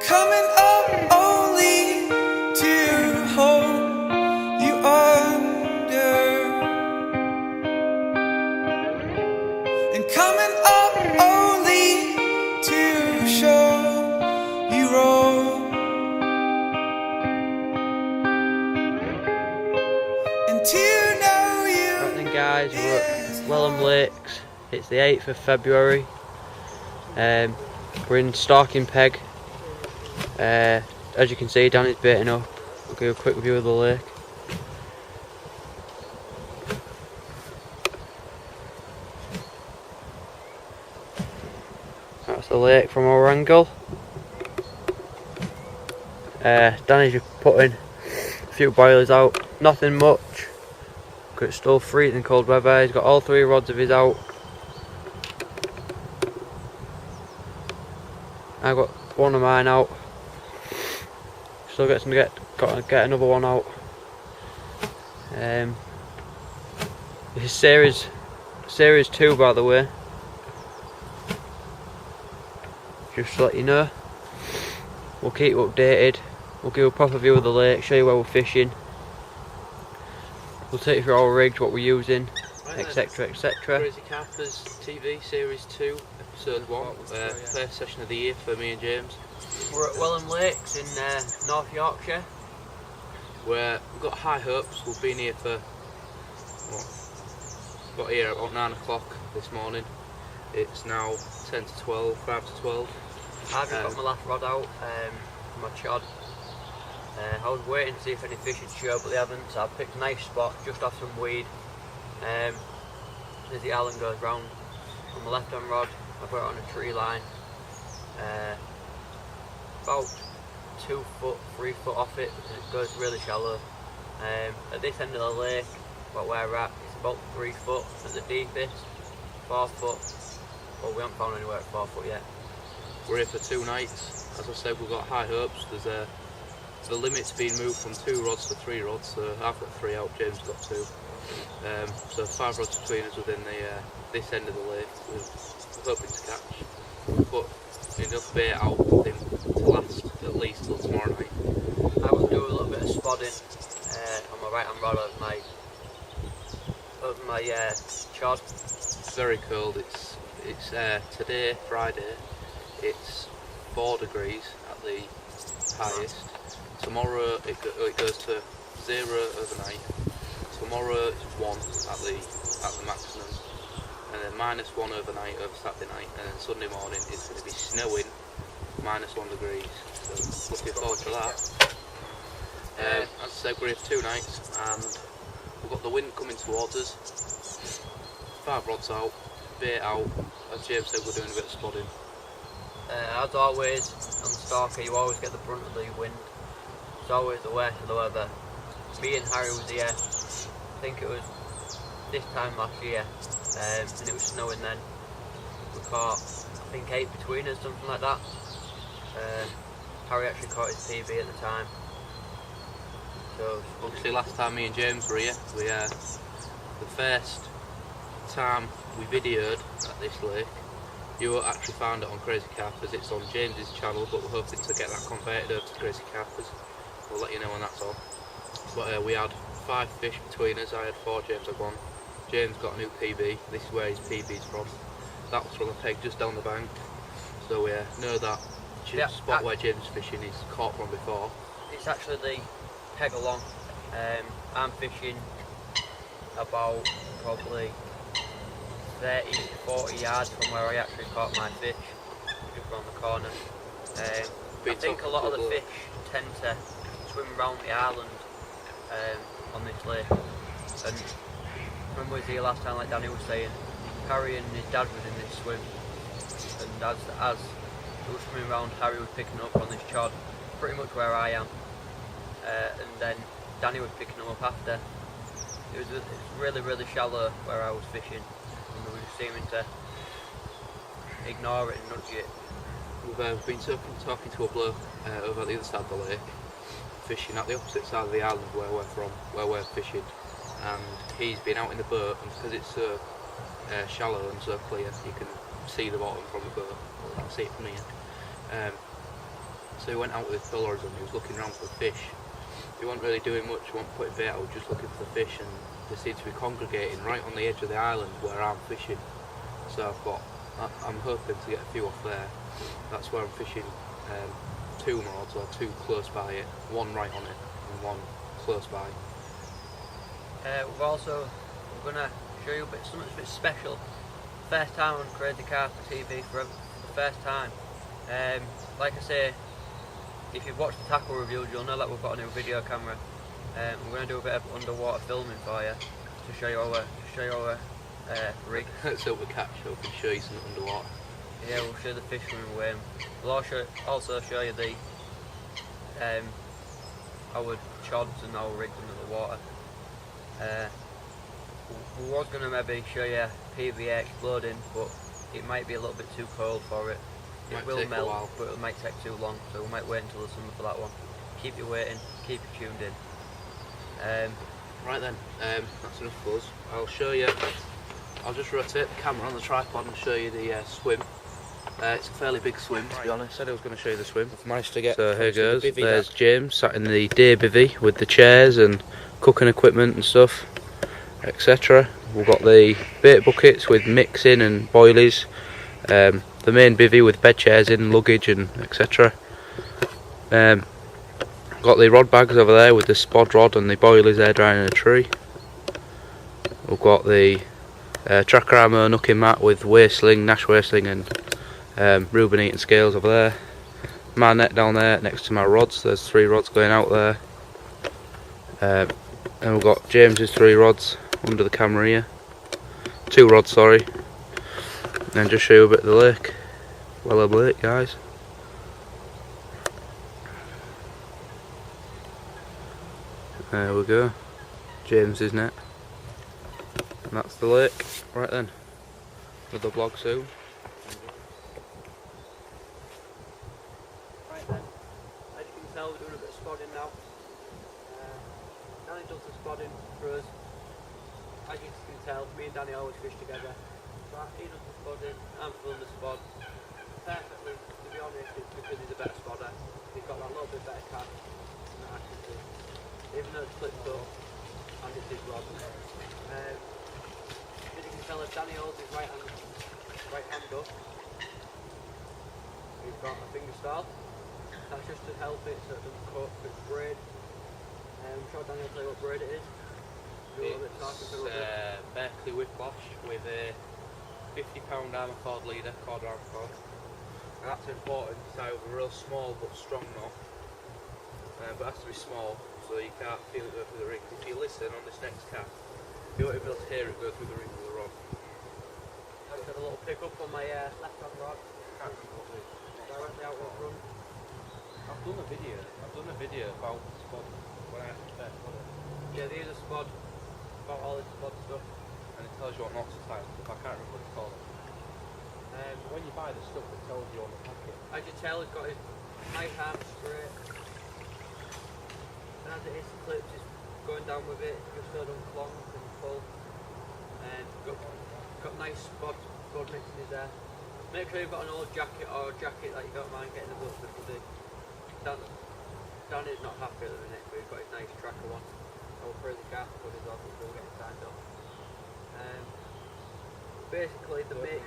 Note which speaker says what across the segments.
Speaker 1: coming up only to hold you under, and coming up only to show you roll, and to know you.
Speaker 2: Right then guys, we're at Welham Lakes. It's the 8th of February. We're in Stalking peg. As you can see, Danny's baiting up. We'll give a quick view of the lake. That's the lake from our angle. Danny's just putting a few boilers out. Nothing much, because it's still freezing cold weather. He's got all 3 rods of his out. I've got one of mine out. Still got to get another one out. This is series 2, by the way. Just to let you know. We'll keep you updated. We'll give a proper view of the lake, show you where we're fishing. We'll take you through our rigs, what we're using, etc, etc.
Speaker 3: CrazyCarperTV Series 2, Episode 1, first session of the year for me and James.
Speaker 2: We're at Welham Lakes in North Yorkshire.
Speaker 3: We've got high hopes. We've been here for, got here about 9 o'clock this morning. It's now 10 to 12, 5 to 12.
Speaker 2: I've just got my last rod out, my chod. I was waiting to see if any fish would show, but they haven't, so I've picked a nice spot just off some weed. As the island goes round, on my left hand rod, I've got it on a tree line. About 2 foot, 3 foot off it, and it goes really shallow. At this end of the lake, where we're at, it's about 3 foot at the deepest, 4 foot. Well, we haven't found anywhere at 4 foot yet.
Speaker 3: We're here for 2 nights. As I said, we've got high hopes. There's the limit's been moved from 2 rods to 3 rods, so I've got 3 out, James got 2. So 5 rods between us within this end of the lake. We're hoping to catch. Put enough bait out for him to last at least till tomorrow night.
Speaker 2: I will do a little bit of spodding on my right hand rod over my chod.
Speaker 3: It's very cold. It's today, Friday. It's 4 degrees at the highest. Tomorrow it goes to 0 overnight. Tomorrow it's 1 at the maximum, and then -1 overnight over Saturday night, and then Sunday morning it's going to be snowing, -1 degrees. So looking forward to that. As I said, we're here for 2 nights, and we've got the wind coming towards us. 5 rods out, bait out. As James said, we're doing a bit of spodding.
Speaker 2: As always, on the Stalker, you always get the brunt of the wind. It's always the worst of the weather. Me and Harry was here, I think it was this time last year, and it was snowing then. We caught, I think 8 between us, something like that. Harry actually caught his PB at the time. So
Speaker 3: obviously last time me and James were here, the first time we videoed at this lake, you actually found it on Crazy Carpers. It's on James's channel, but we're hoping to get that converted over to Crazy Carpers. We'll let you know when that's on. But we had 5 fish between us. I had 4, James had 1. James got a new PB. This is where his PB's from. That was from a peg just down the bank. So we know that spot where James is fishing is caught from before.
Speaker 2: It's actually the peg along. I'm fishing about probably 30 to 40 yards from where I actually caught my fish, just around the corner. I think a lot of the fish tend to swim around the island on this lake. And when we was here last time, like Danny was saying, Harry and his dad was in this swim, and as they were swimming around, Harry was picking up on this chod, pretty much where I am, and then Danny was picking them up after. It was really shallow where I was fishing, and we were just seeming to ignore it and nudge it.
Speaker 3: We've been talking to a bloke over at the other side of the lake, fishing at the opposite side of the island where we're fishing, and he's been out in the boat, and because it's so shallow and so clear, you can see the bottom from the boat. Well, I can't see it from here. So he went out with his colours and he was looking around for fish. He wasn't really doing much, he wasn't putting bait out, just looking for the fish, and they seem to be congregating right on the edge of the island where I'm fishing. So I'm hoping to get a few off there. That's where I'm fishing 2 rods, or 2 close by it, 1 right on it and 1 close by.
Speaker 2: We're going to show you something a bit special. First time on CrazyCarperTV for the first time. Like I say, if you've watched the tackle reviews, you'll know that we've got a new video camera. We're going to do a bit of underwater filming for you to show you our rig.
Speaker 3: Let's hope we catch, hope we can show you something underwater.
Speaker 2: Yeah, we'll show the fish swimming away. We'll also show you the our chods and our rigs under the water. We was going to maybe show you PVA exploding, but it might be a little bit too cold for it. It will melt, but it might take too long, so we might wait until the summer for that one. Keep you waiting, keep you tuned in.
Speaker 3: Right then, that's enough buzz. I'll show you, I'll just rotate the camera on the tripod and show you the swim. It's a fairly big swim, to be honest. I said I was going to show you the swim. I've managed to get. So here goes. There's James sat in the day bivvy with the chairs and cooking equipment and stuff, etc. We've got the bait buckets with mixing and boilies. The main bivvy with bed chairs in, luggage and etc. Got the rod bags over there with the spod rod and the boilies there drying in a tree. We've got the tracker armour nooking mat with waist sling, Nash waist sling and Reuben eating scales over there. My net down there next to my rods. There's 3 rods going out there. And we've got James's 3 rods under the camera here. 2 rods, sorry. And just show you a bit of the lake. Welham Lake, guys. There we go. James's net. And that's the lake. Right then. Another vlog soon.
Speaker 2: Right then, as you can tell, we're doing a bit of spodding now. Danny does the spodding for us. As you can tell, me and Danny always fish together. So he does the spodding, I'm filling the spod. Perfectly, to be honest, it's because he's a better spodder. He's got that little bit better catch than I can do. Even though it's flipped up and it's his rod. As you can tell, if Danny holds his right hand up, he's got a finger style. That's just to help it so it doesn't cut, it's braid. I'm sure Danny will tell you what braid it is.
Speaker 3: It's Berkeley whiplash with a £50 armour cord leader, quarter armour cord. And that's important to tie with a real small but strong knot. But it has to be small so you can't feel it go through the ring. If you listen on this next cast, you won't be able to hear it go through the ring with the rod.
Speaker 2: I've got a little pick up on my left hand rod. Directly out in front.
Speaker 3: I've done a video about spod when I actually first got it.
Speaker 2: Yeah, these are spod, about all this spod stuff.
Speaker 3: And it tells you what knots to tie and stuff. I can't remember what it's called. When you buy the stuff, it tells you on the packet.
Speaker 2: As you tell, he's got his nice arm straight. And as it is clipped, he's going down with it, just so it don't clonk and pull. And got nice spod mixing his hair. Make sure you've got an old jacket or a jacket that you don't mind getting a bit because Danny's not happy at the minute, but he's got his nice tracker one. I'll CrazyCarper put his on, we'll get it signed up. Basically the mix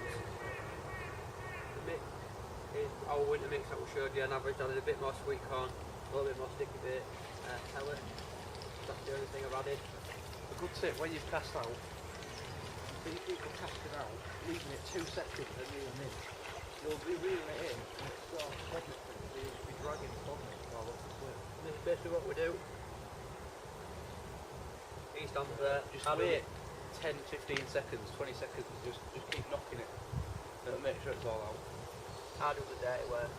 Speaker 2: is our winter mix that we showed you on average. Added a bit more sweet corn, a little bit more sticky bait, pellet. That's the only thing I've added.
Speaker 3: A good tip when you've cast out, you keep casting out, leaving it 2 seconds and reeling in. You'll be reeling it in and it's sort of pregnant, so you'll be dragging it on it while up the swim.
Speaker 2: This is basically what we do. He stands there,
Speaker 3: Just wait 10, 15 seconds, 20 seconds, just keep knocking it. It'll make sure it's all out.
Speaker 2: I do the dirty work.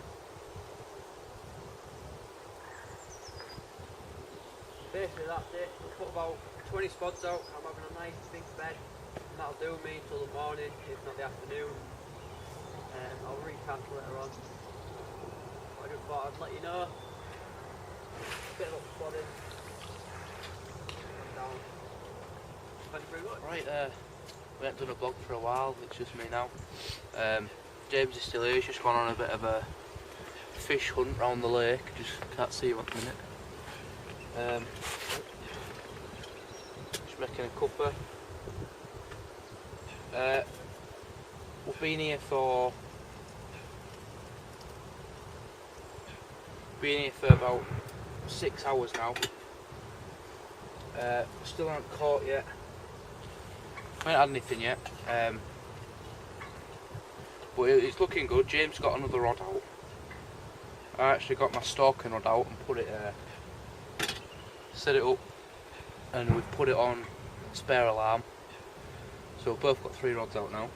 Speaker 2: Basically that's it. We'll put about 20 spods out. I'm having a nice big bed. And that'll do me till the morning, if not the afternoon. I'll recast later on. I just thought I'd let you know. Bit of spodding. Down. Thank you very much.
Speaker 3: Right, we haven't done a vlog for a while, it's just me now. James is still here, he's just gone on a bit of a fish hunt round the lake. Just can't see you at the minute. Just making a cuppa. We've been here for about 6 hours now. Still haven't caught yet. I haven't had anything yet. But it's looking good. James got another rod out. I actually got my stalking rod out and put it set it up, and we've put it on spare alarm. So we've both got 3 rods out now.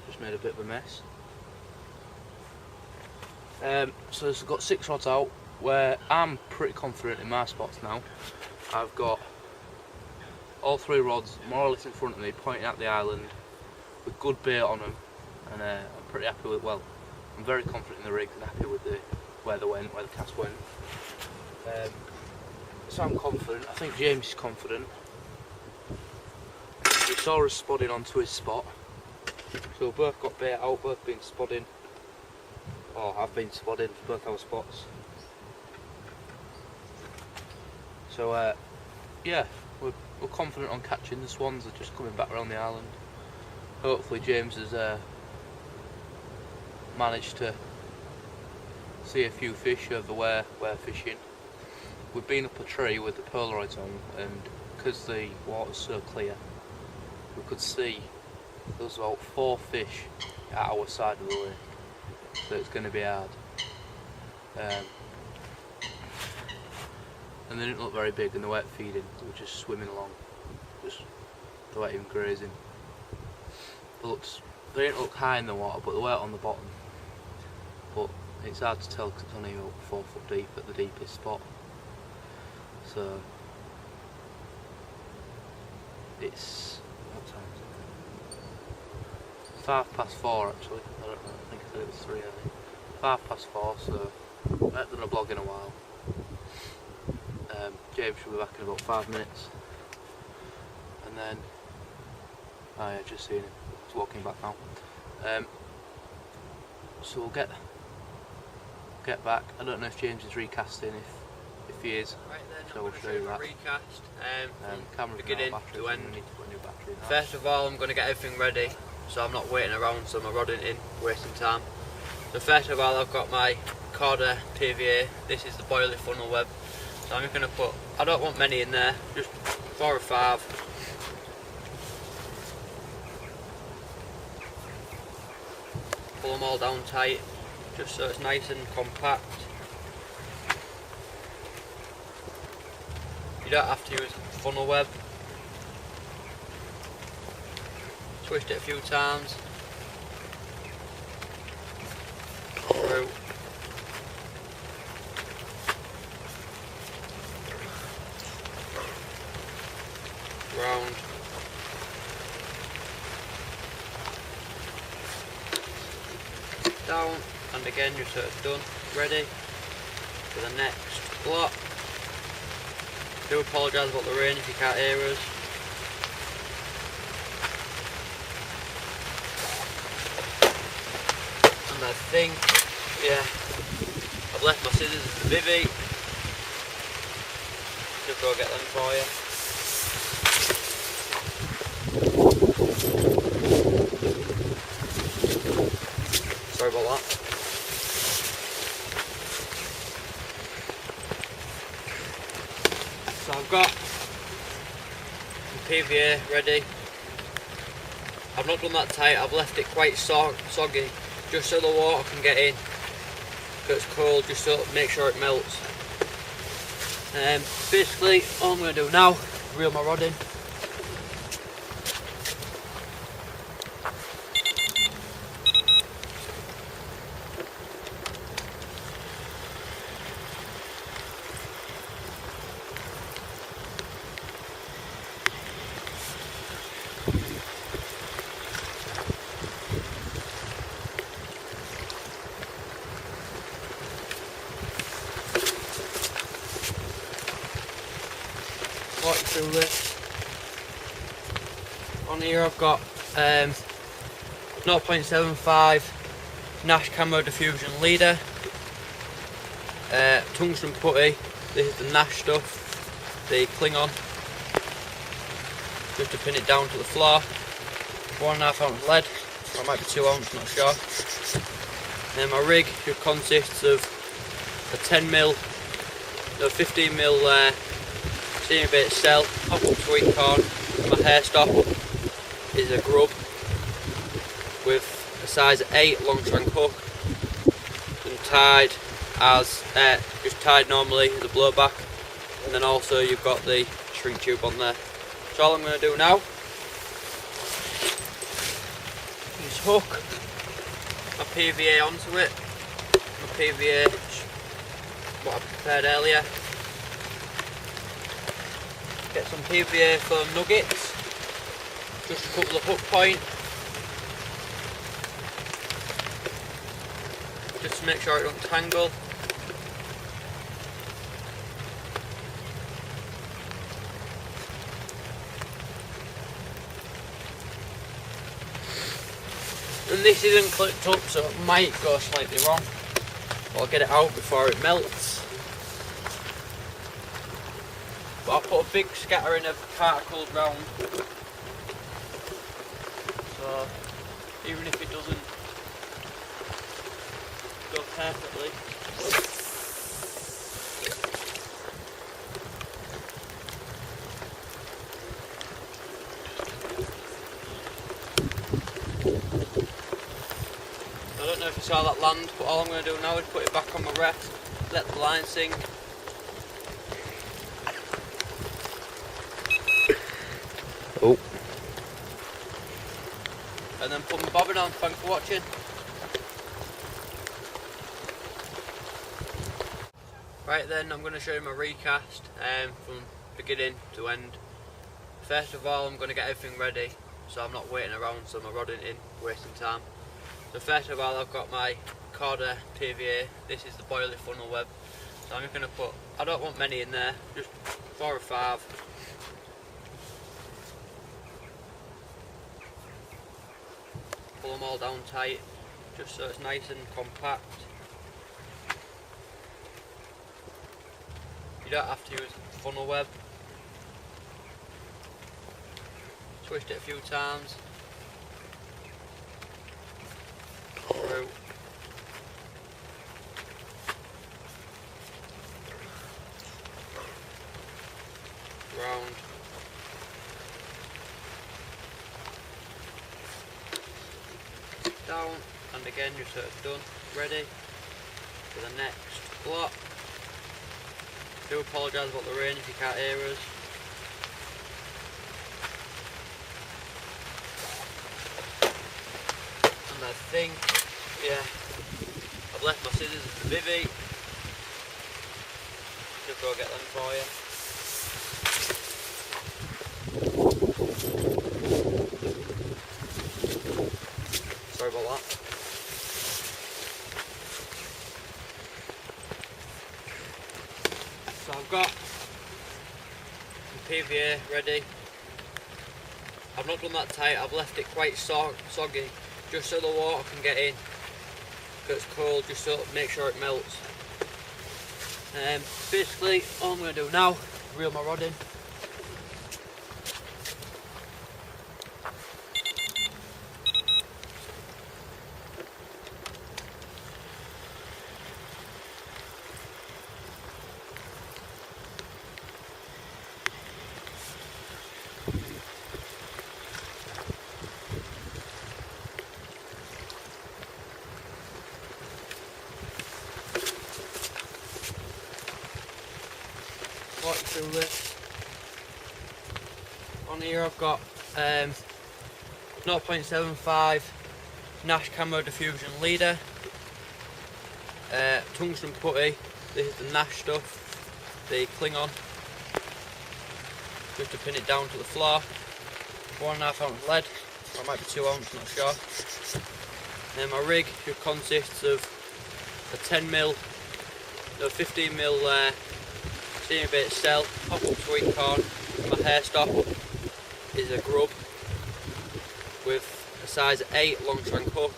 Speaker 3: Just made a bit of a mess. So we've got 6 rods out, where I'm pretty confident in my spots now. I've got all 3 rods more or less in front of me, pointing at the island, with good bait on them, and I'm pretty happy with. Well, I'm very confident in the rigs and happy with where the cast went. So I'm confident. I think James is confident. He saw us spodding onto his spot, so we've both got bait out, both been spodding. Oh, I've been spodding for both our spots. So yeah, we're confident on catching. The swans are just coming back around the island. Hopefully James has managed to see a few fish over where we're fishing. We've been up a tree with the Polaroids on, and because the water's so clear, we could see there was about 4 fish at our side of the lake, so it's going to be hard. And they didn't look very big, and they weren't feeding, they were just swimming along, they weren't even grazing. They didn't look high in the water, but they weren't on the bottom. But it's hard to tell because it's only about 4 foot deep at the deepest spot. So it's, what time is it? 4:05 actually. I don't know. I think I said it was 3. I think 4:05. So I haven't done a vlog in a while. James should be back in about 5 minutes, and then I just seen him. He's walking back now. So we'll get back. I don't know if James is recasting. If he is,
Speaker 2: Right then,
Speaker 3: so we'll show you that.
Speaker 2: Recast
Speaker 3: Camera
Speaker 2: beginning to end.
Speaker 3: We need to put a new battery in that.
Speaker 2: First of all, I'm going to get everything ready, so I'm not waiting around, so I'm rodding in, wasting time. So first of all, I've got my Corda PVA. This is the boiler funnel web. So I'm just going to put, I don't want many in there, just 4 or 5. Pull them all down tight, just so it's nice and compact. You don't have to use funnel web. Twist it a few times. Through. Round. Down, and again just so it's done. Ready for the next lot. Do apologise about the rain if you can't hear us. And I think, yeah, I've left my scissors at the bivvy. Just go get them for you. Sorry about that. So I've got the PVA ready. I've not done that tight, I've left it quite soggy just so the water can get in. Because it's cold, just so make sure it melts. Basically all I'm going to do now, reel my rod in. Walk you through this. On here I've got 0.75 Nash Camo Diffusion leader, tungsten putty. This is the Nash stuff, the Klingon, just to pin it down to the floor. 1.5 ounce lead, or it might be 2 ounce, not sure. And my rig just consists of a 15mm steam bait cell, pop-up sweet corn. My hair stop is a grub with a size 8 long shank hook, and tied as just tied normally as a blowback, and then also you've got the shrink tube on there. So all I'm going to do now is hook my PVA onto it. My PVA, what I prepared earlier. Get some PVA foam nuggets, just a couple of hook point, just to make sure it don't tangle. And this isn't clipped up, so it might go slightly wrong. I'll get it out before it melts. But I'll put a big scattering of particles round, so even if it doesn't go perfectly, I don't know if you saw that land, but all I'm going to do now is put it back on my rest, let the line sink.
Speaker 3: Oh.
Speaker 2: And then put my bobbin on. Thanks for watching. Right then, I'm going to show you my recast from beginning to end. First of all, I'm going to get everything ready, so I'm not waiting around, so my rod isn't in, wasting time. So first of all, I've got my Corda PVA. This is the boiler funnel web. So I'm just going to put, I don't want many in there, just 4 or 5. Pull them all down tight, just so it's nice and compact. You don't have to use funnel web. Twist it a few times. Through. Round. Down, and again just so it's done, ready for the next block. Do apologise about the rain if you can't hear us. And I think, yeah, I've left my scissors at the bivvy. Just go get them for you. Sorry about that. So I've got the PVA ready. I've not done that tight, I've left it quite soggy, just so the water can get in. Because it's cold, just so make sure it melts. Basically, all I'm going to do now, reel my rod in. Walk you through this. On here I've got 0.75 Nash Camo Diffusion leader, tungsten putty. This is the Nash stuff, the Klingon, just to pin it down to the floor. 1.5 ounce lead, or it might be 2 ounce, not sure. And my rig just consists of a 15mm steam bait cell, pop-up sweet corn. My hair stop is a grub with a size 8 long shank hook,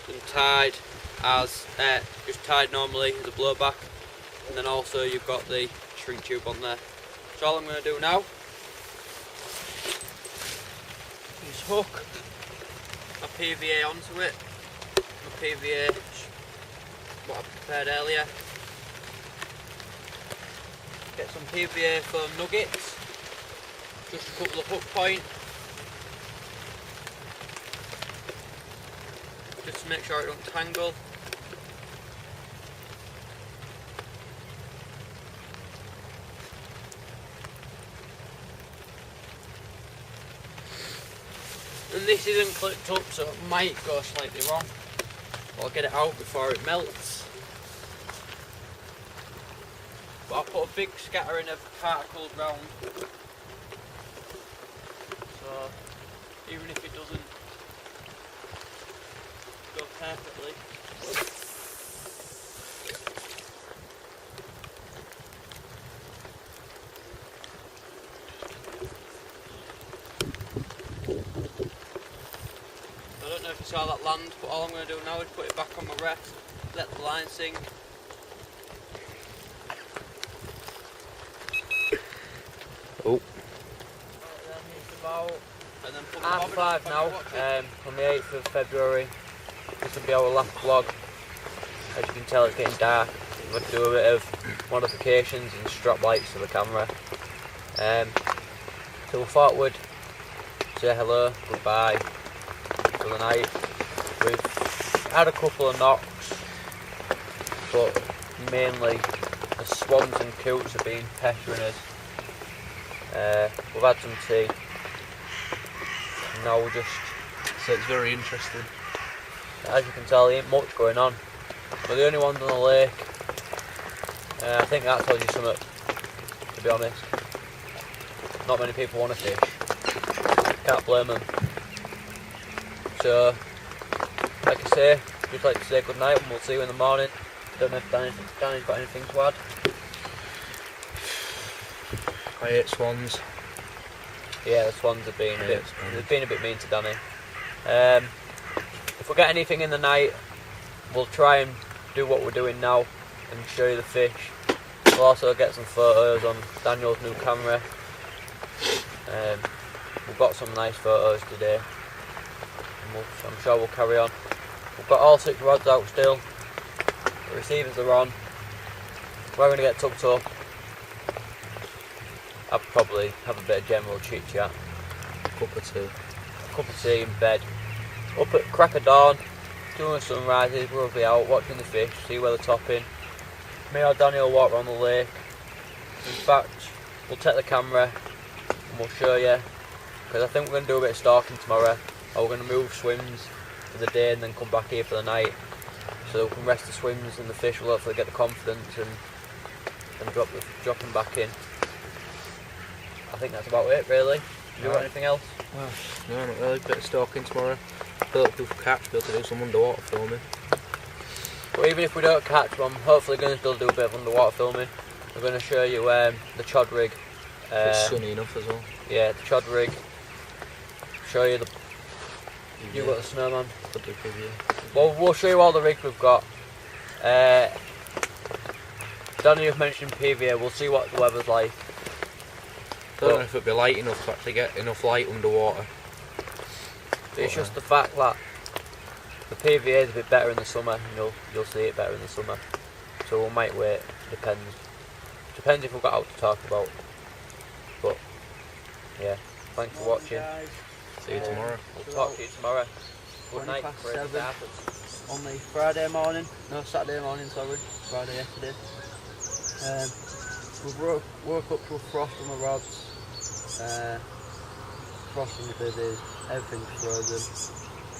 Speaker 2: and tied as just tied normally as a blowback, and then also you've got the shrink tube on there. So all I'm going to do now is hook my PVA onto it. My PVA, what I prepared earlier. Get some PVA foam nuggets, just a couple of hook point, just to make sure it don't tangle. And this isn't clipped up, so it might go slightly wrong. I'll get it out before it melts. But I'll put a big scattering of particles round, so even if it doesn't go perfectly, I don't know if you saw that land, but all I'm going to do now is put it back on my rest, let the line sink.
Speaker 3: Oh.
Speaker 2: And then put
Speaker 3: Half 5 now, on the 8th of February. This will be our last vlog. As you can tell, it's getting dark. We've got to do a bit of modifications and strap lights to the camera. So we thought we'd say hello, goodbye for the night. We've had a couple of knocks, but mainly the swans and coots have been pestering us. We've had some tea. Now we're just... So it's very interesting.
Speaker 2: As you can tell, there ain't much going on. We're the only ones on the lake. I think that tells you something, to be honest. Not many people want to fish. Can't blame them. So, like I say, just like to say good night and we'll see you in the morning. Don't know if Danny's got anything to add.
Speaker 3: I hate swans.
Speaker 2: Yeah, the swans have been they've been a bit mean to Danny. If we get anything in the night, we'll try and do what we're doing now and show you the fish. We'll also get some photos on Daniel's new camera. We've got some nice photos today, and I'm sure we'll carry on. We've got all 6 rods out still. The receivers are on. We're going to get tucked up. I'll probably have a bit of general chit chat.
Speaker 3: Cup of tea.
Speaker 2: A cup of tea in bed. Up at crack of dawn, doing sunrises, we'll be out watching the fish, see where they're topping. Me or Danny will walk around the lake. In fact, we'll take the camera and we'll show you, because I think we're going to do a bit of stalking tomorrow. Or we're going to move swims for the day and then come back here for the night, so that we can rest the swims and the fish will hopefully get the confidence and drop them back in. I think that's about it really. Do you want anything else?
Speaker 3: Well, no, not really. Bit of stalking tomorrow. Hope we'll catch, be able to do some underwater filming.
Speaker 2: But even if we don't catch them, I'm hopefully going to still do a bit of underwater filming. We're going to show you the chod rig.
Speaker 3: It's sunny enough as well.
Speaker 2: Yeah, the chod rig. Show you the... You got the snowman. Well, we'll show you all the rigs we've got. Danny, you've mentioned PVA. We'll see what the weather's like.
Speaker 3: I don't know if it'll be light enough to actually get enough light underwater.
Speaker 2: It's just the fact that the PVA is a bit better in the summer, and you'll see it better in the summer. So we might wait. Depends if we've got out to talk about. But yeah, thanks for watching.
Speaker 3: See you tomorrow.
Speaker 2: We'll talk to you tomorrow. Good night.
Speaker 4: On the Friday morning, no, Saturday morning, sorry, Friday yesterday. We woke up to a frost on the rods, frost on the bibbies, everything's frozen,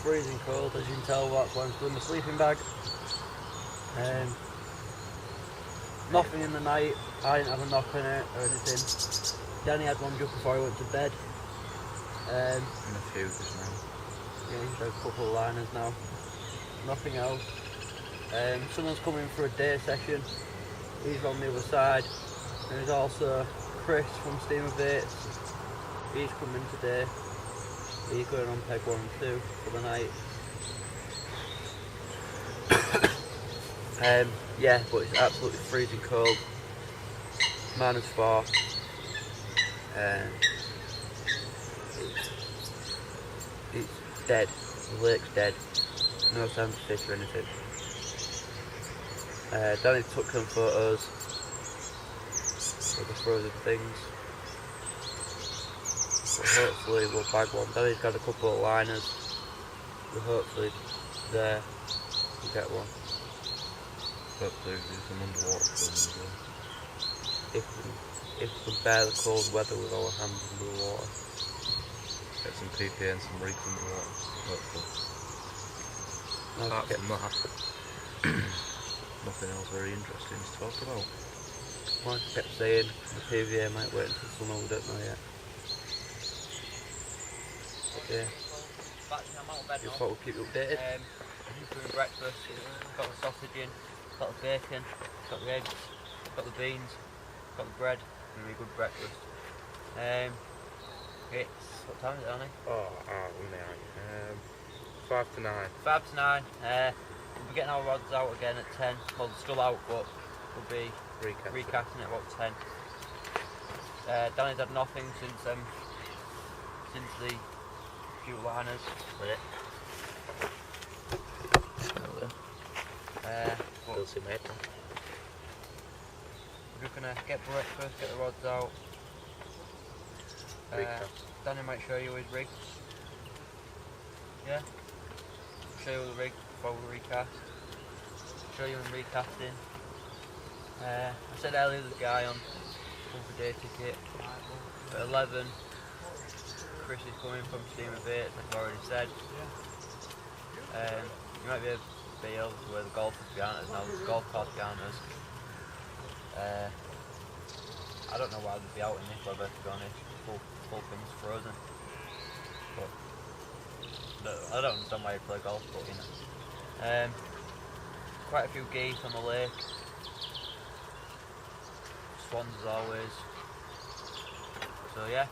Speaker 4: freezing cold, as you can tell. That's why I'm still in my sleeping bag. Nothing in the night, I didn't have a knock on it or anything. Danny had one just before he went to bed.
Speaker 3: And a few just now.
Speaker 4: Yeah, he's got a couple of liners now. Nothing else. Someone's coming for a day session. He's on the other side. And there's also Chris from Steamer Baits. He's coming today. He's going on peg 1 and 2 for the night. Yeah, but it's absolutely freezing cold. -4. It's dead. The lake's dead. No time to fish or anything. Danny took some photos of the frozen things. But hopefully we'll bag one. Danny's got a couple of liners. So hopefully there we'll get one.
Speaker 3: Hopefully do some underwater films as well.
Speaker 4: If we can bear the cold weather with our hands under the water.
Speaker 3: Get some PPA and some rigs underwater. Hopefully. Apart
Speaker 4: Okay.
Speaker 3: from that, nothing else very interesting to talk about.
Speaker 4: Like I kept saying, the PVA might wait until summer, we don't know yet. Yeah, just thought we'd keep you updated.
Speaker 2: Doing breakfast, got the sausage in, got the bacon, got the eggs, got the beans, got the bread, and a good breakfast. It's, what time is it, Annie?
Speaker 3: Oh, 5 to 9.
Speaker 2: 5 to 9. We'll be getting our rods out again at 10. Well, they're still out, but we'll be recasting at about 10. Danny's had nothing since the few liners.
Speaker 3: We'll see, mate.
Speaker 2: We're just gonna get breakfast, get the rods out. Danny might show you his rig. Yeah? Show you the rig before we recast. Show you him recasting. I said earlier there's a guy on for day ticket. At 11, Chris is coming from Steam of 8, like I've already said. You might be able to where the golf is behind us now, there's a golf course behind us. I don't know why they'd be out in this weather, to be honest. Full thing's frozen. But I don't understand why you play golf, but you know. Quite a few geese on the lake. Swans as always. So yeah,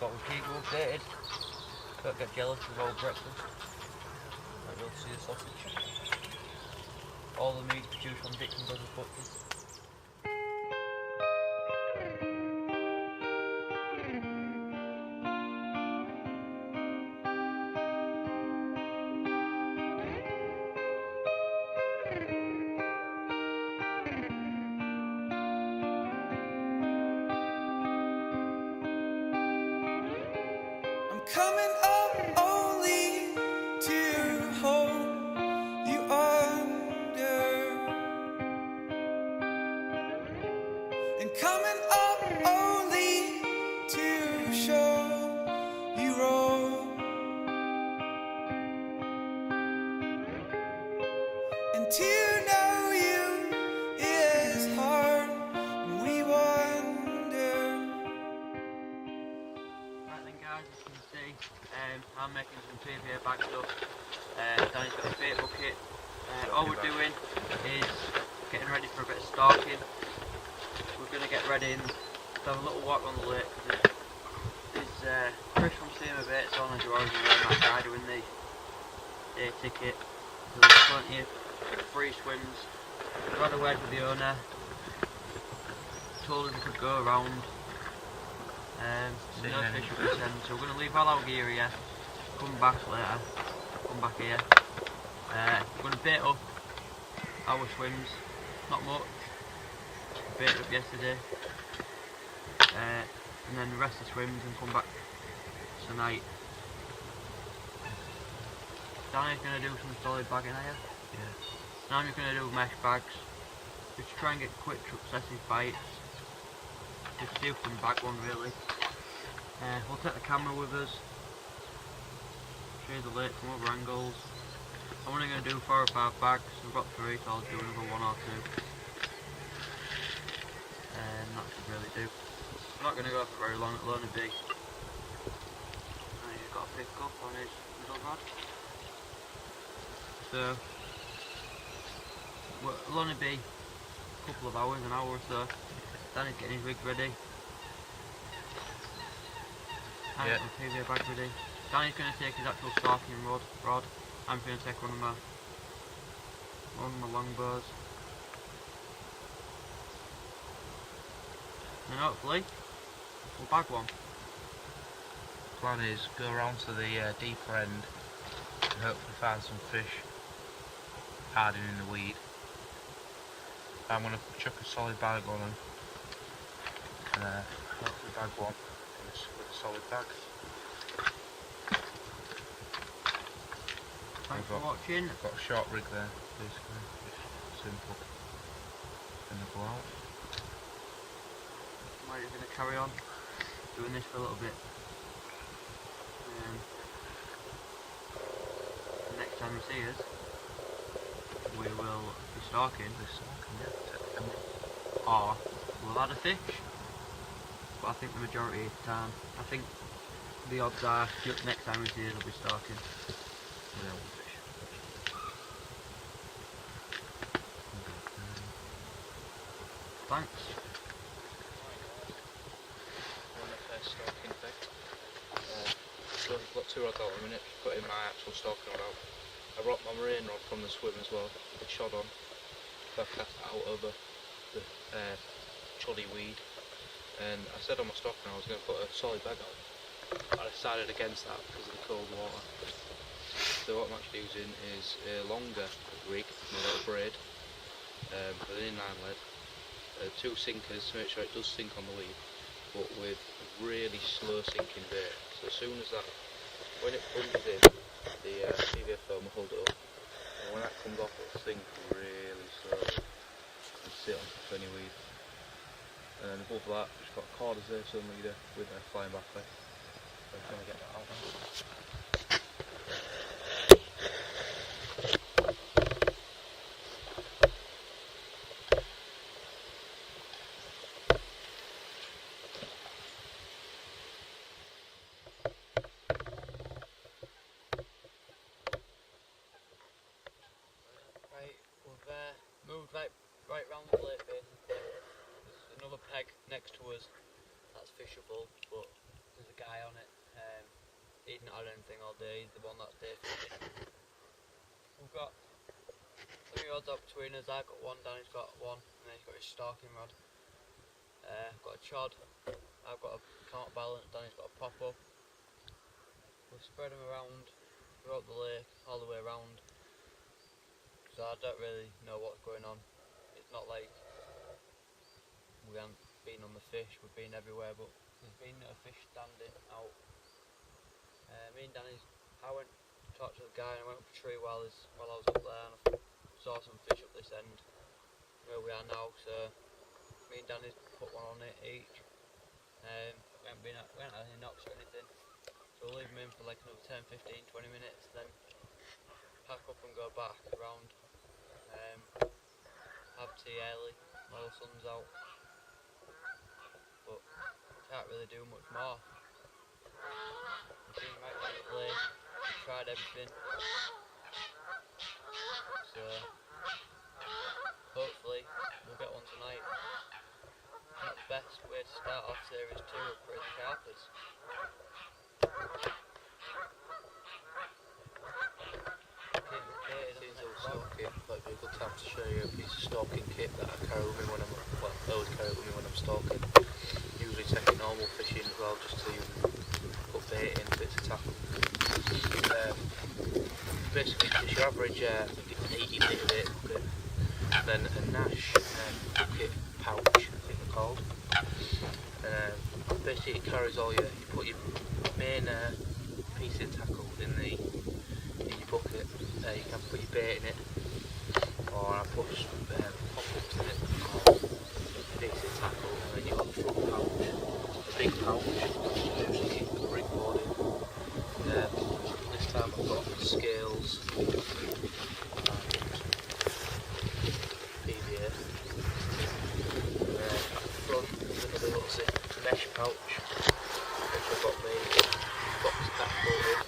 Speaker 2: thought we'd keep you updated. Don't get jealous of our breakfast. I will see the sausage. All the meat produced from Dixon Brothers Butchers.
Speaker 1: Coming up only to hold you under, and coming up only to show you roll, and to know you is hard, and we wonder.
Speaker 2: Right then guys, as you can see, I'm making some PVA bags up. Danny's got a bait bucket. All we're doing is getting ready for a bit of stalking. We're going to get ready and have a little walk on the lake. There's Chris from Steam of 8 on as you're already wearing that guy doing the day ticket. So there's plenty of free swims. We've had a word with the owner. Told us we could go around. No fish will be sent, so we're going to leave all our gear here, come back later, come back here. We're going to bait up our swims, not much, baited up yesterday, and then the rest of the swims and come back tonight. Danny's going to do some solid bagging here.
Speaker 3: Yeah.
Speaker 2: Now I'm just going to do mesh bags, just to try and get quick successive bites, just see if we can bag one really. We'll take the camera with us, show you the lake from other angles. I'm only going to do 4 or 5 bags, we've got 3 so I'll do another 1 or 2. And that should really do. I'm not going to go for very long, it'll only be. He's got a pick up on his middle rod. So, it'll only be a couple of hours, an hour or so. Danny's getting his rig ready.
Speaker 3: Yeah.
Speaker 2: The PVA bag ready. Danny's going to take his actual stalking rod. I'm going to take one of my on my longbows. And hopefully we'll bag one.
Speaker 3: Plan is go around to the deeper end and hopefully find some fish hiding in the weed. I'm going to chuck a solid bag on them and hopefully bag one with a solid bag.
Speaker 2: Thanks for watching.
Speaker 3: I've got a short rig there, basically, just simple, and they'll go out.
Speaker 2: We're just going to carry on doing this for a little bit. Next time you see us, we will be stalking, or we'll have had a fish. But I think the majority of the time, I think the odds are next time we see us, we'll be stalking.
Speaker 3: Yeah, we'll fish.
Speaker 2: Thanks.
Speaker 3: On the first stalking thing. So I've got 2 rods out in a minute, put in my actual stalking rod out. I brought my marine rod from the swim as well, with shot on. So I cast it out over the chuddy weed. And I said on my stalking I was going to put a solid bag on. I decided against that because of the cold water. So what I'm actually using is a longer rig, a little braid, with an inline lead, 2 sinkers to make sure it does sink on the weed, but with really slow sinking bait. So as soon as that, when it plunges in, the PVA foam will hold it up, and when that comes off it'll sink really slowly and sit on top of any weed. And then above that, just got a corders there, some leader with a flying back leg. So I'm trying to get that out now.
Speaker 2: Right, we've moved right round the lake basically. There's another peg next to us that's fishable, but there's a guy on it. He's not had anything all day, he's the one that's day fishing. We've got 3 rods up between us. I've got one, Danny's got one, and then he's got his stalking rod. I've got a chod, I've got a counterbalance, Danny's got a pop-up. We've spread them around throughout the lake, all the way around. So I don't really know what's going on. It's not like we haven't been on the fish, we've been everywhere, but there's been a fish standing out. Me and Danny, I went to talk to the guy and I went up a tree while I was up there, and I saw some fish up this end where we are now. So me and Danny put one on it each. We haven't had any knocks or anything, so we'll leave them in for like another 10, 15, 20 minutes, then pack up and go back around. Have tea early while the sun's out, but can't really do much more. We've been right down the lake, tried everything, so hopefully we'll get one tonight. Not the best way to start off series 2 of Crazy Carpers.
Speaker 3: Stalking, that'd be a good time to show you a piece of stalking kit that I carry with me when I'm, well, I always carry it with me when I'm stalking. Usually take it normal fishing as well, just to put bait in, bits of tackle. Basically it's your average, I think it's 80 litre bait bucket, then a Nash bucket pouch, I think they're called. Basically it carries all you put your main piece of tackle in your bucket. You can put your bait in it, or I put pop-ups in it, or piece of tackle, and then you've got the front pouch, a big pouch, usually keep the rig board in. This time I've got scales and PVA. At the front there's another little zip mesh pouch, which I've got my box tackle in.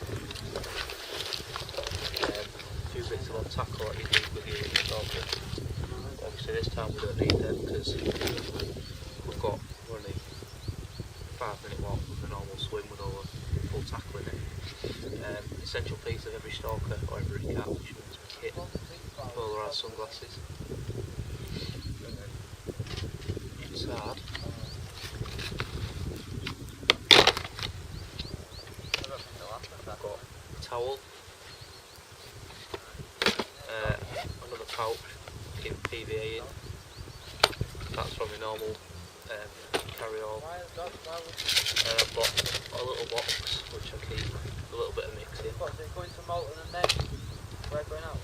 Speaker 3: Bits of tackle that you need with your stalking. Obviously this time we don't need them because we've got only 5-minute walk with a normal swim with all the full tackle in it. Essential piece of every stalker or every cat, which means my kit, boat polarised sunglasses. Inside, I've got a towel, another pouch in PVA in. That's from my normal carry-on. And I've got a little box which I keep a little bit of mix in.
Speaker 4: What's it going to Malton and then where going out?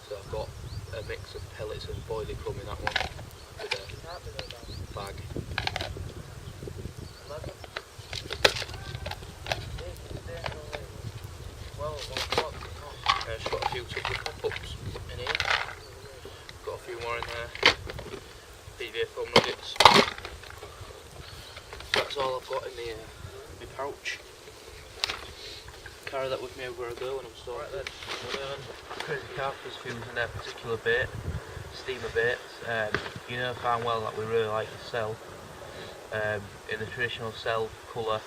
Speaker 3: So I've got a mix of pellets and boilie cum in that one with a bag. I've just got a few tubs of pop-ups in here. Got a few more in there. PVA foam nuggets. That's all I've got in my pouch. Carry that with me everywhere I go when I'm storing.
Speaker 2: Right then, CrazyCarper's using their particular bait, steamer baits. You know fine well that we really like to sell in the traditional cell colour.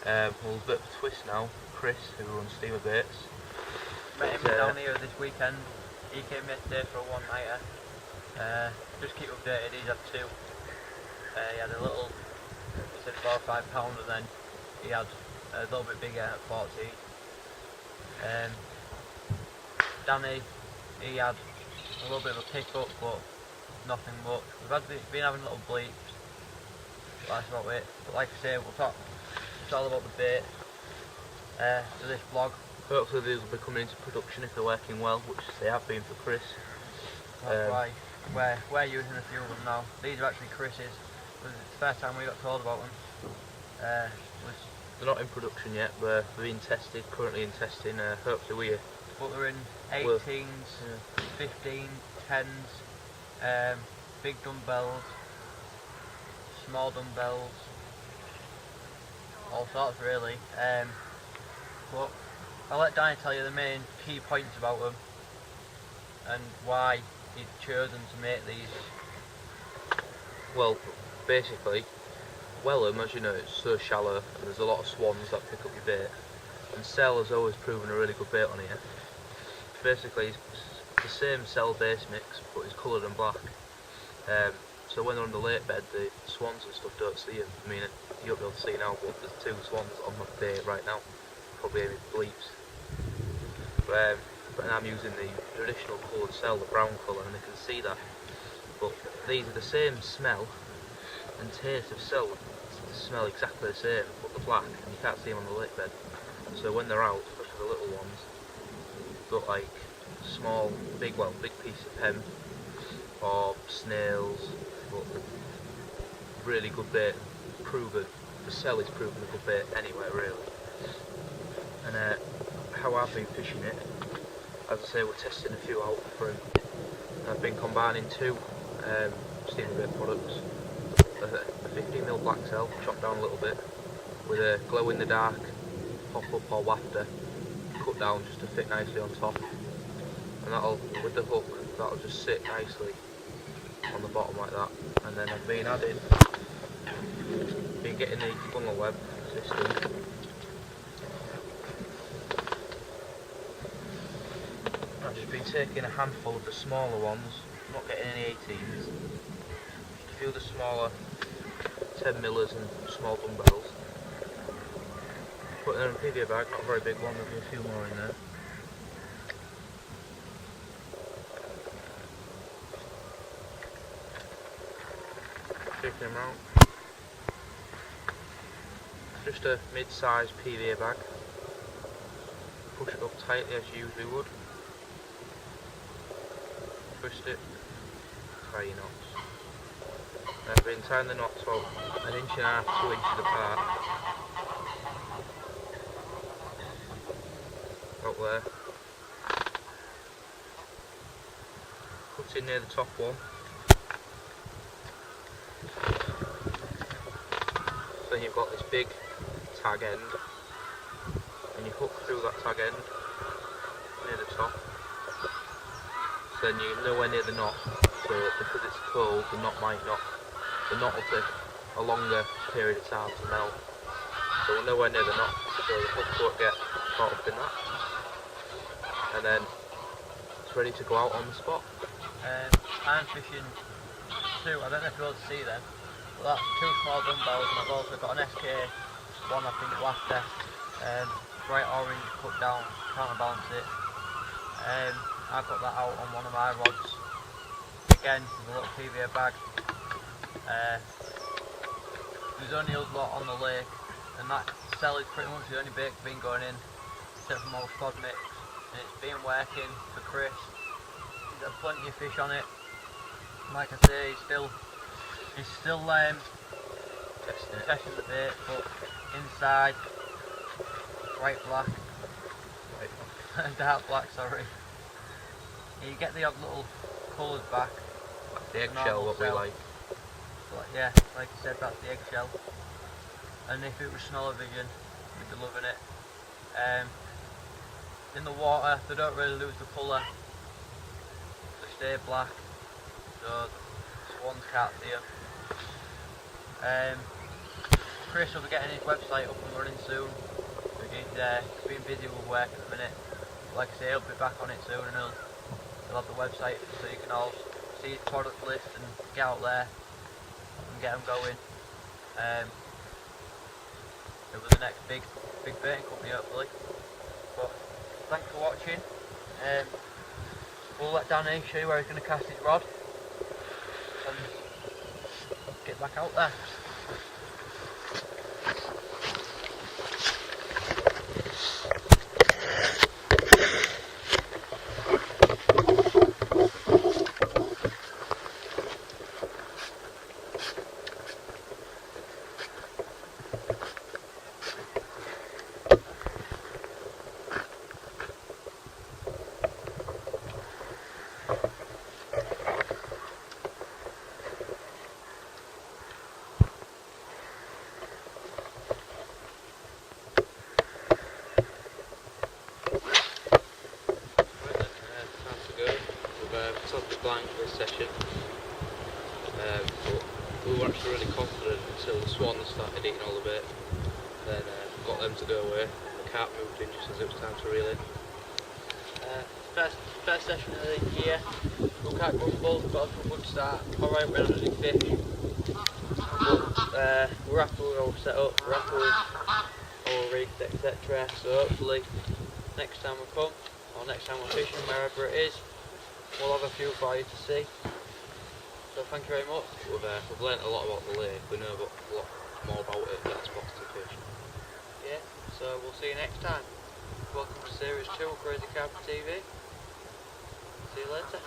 Speaker 2: Well, there's a bit of a twist now. Chris, who runs steamer baits,
Speaker 4: Met him down here this weekend. He came yesterday for a one-nighter. Just keep updated, he's had two. He had a little, he said 4 or 5 pound, and then he had a little bit bigger at 14. Danny, he had a little bit of a pick up, but nothing much. We've been having little bleeps, that's about it. But like I say, we'll talk, it's all about the bait for this vlog.
Speaker 3: Hopefully these will be coming into production if they're working well, which they have been for Chris.
Speaker 4: That's why we're using a few of them now. These are actually Chris's. It was the first time we got told about them.
Speaker 3: They're not in production yet, they're being tested, currently in testing. Hopefully
Speaker 4: But they're in 18s, 15s, 10s, big dumbbells, small dumbbells, all sorts really. But I'll let Danny tell you the main key points about them and why he's chosen to make these.
Speaker 3: well, basically, Welham, as you know, it's so shallow and there's a lot of swans that pick up your bait. And cell has always proven a really good bait on here. Basically, it's the same cell base mix, but it's coloured in black. So when they're on the lake bed, the swans and stuff don't see them. I mean, you won't be able to see now, but there's 2 swans on my bait right now. Probably aiming bleeps. But I'm using the traditional coloured cell, the brown colour, and they can see that. But these are the same smell and taste of cell. They smell exactly the same, but they're black, and you can't see them on the lake bed. So when they're out, especially the little ones, look like small, big piece of hemp or snails, but really good bait. Proven, the cell is proven a good bait anyway, really. And how I've been fishing it, as I say, we're testing a few out for him. I've been combining 2 steamer bait products. A 15mm black cell, chopped down a little bit, with a glow in the dark pop-up or wafter, cut down just to fit nicely on top. And that'll, with the hook, that'll just sit nicely on the bottom like that. And then I've been getting the funnel web system. I've just been taking a handful of the smaller ones, not getting any 18s, just a few of the smaller 10mm and small dumbbells. Put them in a PVA bag, not a very big one, there'll be a few more in there. Shaking them around. Just a mid-sized PVA bag. Push it up tightly as you usually would. Twist it, tie your knots. I've been tying the knots about 1.5 inches, 2 inches apart. Up there. Put in near the top one. So then you've got this big tag end, and you hook through that tag end near the top. So then you're nowhere near the knot, so because it's cold, the knot will take a longer period of time to melt. So we're nowhere near the knot, so the hook won't get caught up in that. And then boats ready to go out on the spot.
Speaker 2: I'm fishing two, I don't know if you'll see them, but that's two small dumbbells, and I've also got an SK one, I think laughter, bright orange put down, counterbalance it. I've got that out on one of my rods, again with a little PVA bag. There's only us lot on the lake, and that cell is pretty much the only bait that's been going in, except for most cod mix, and it's been working for Chris. He's got plenty of fish on it. Like I say, he's still testing the bait, but inside, bright black, dark black, sorry. You get the odd little colours back.
Speaker 3: The eggshell, what we like.
Speaker 2: But yeah, like I said, that's the eggshell. And if it was smell-o-vision, we'd be loving it. In the water, they don't really lose the colour. They stay black, so swans can't see them. Chris will be getting his website up and running soon. He's been busy with work at the minute. Like I say, he'll be back on it soon, and he'll have the website so you can all see his product list and get out there and get them going. It was the next big baiting company, hopefully. But thanks for watching. We'll let Danny show you where he's going to cast his rod and get back out there.
Speaker 3: Blank this session, but we were actually really confident until the swans started eating all the bait. Then got them to go away. The carp moved in just as it was time to reel in.
Speaker 2: First session of the year. We've got grumbles, got a good start. Alright, we're not really fish. But we're happy with our setup, we're happy with our rigs, etc. So hopefully next time we come, or next time we're fishing, wherever it is, we'll have a few for you to see. So thank you very much.
Speaker 3: We've learnt a lot about the lake. We know a lot more about it than spots to fish.
Speaker 2: Yeah, so we'll see you next time. Welcome to Series 2 of CrazyCarperTV. See you later.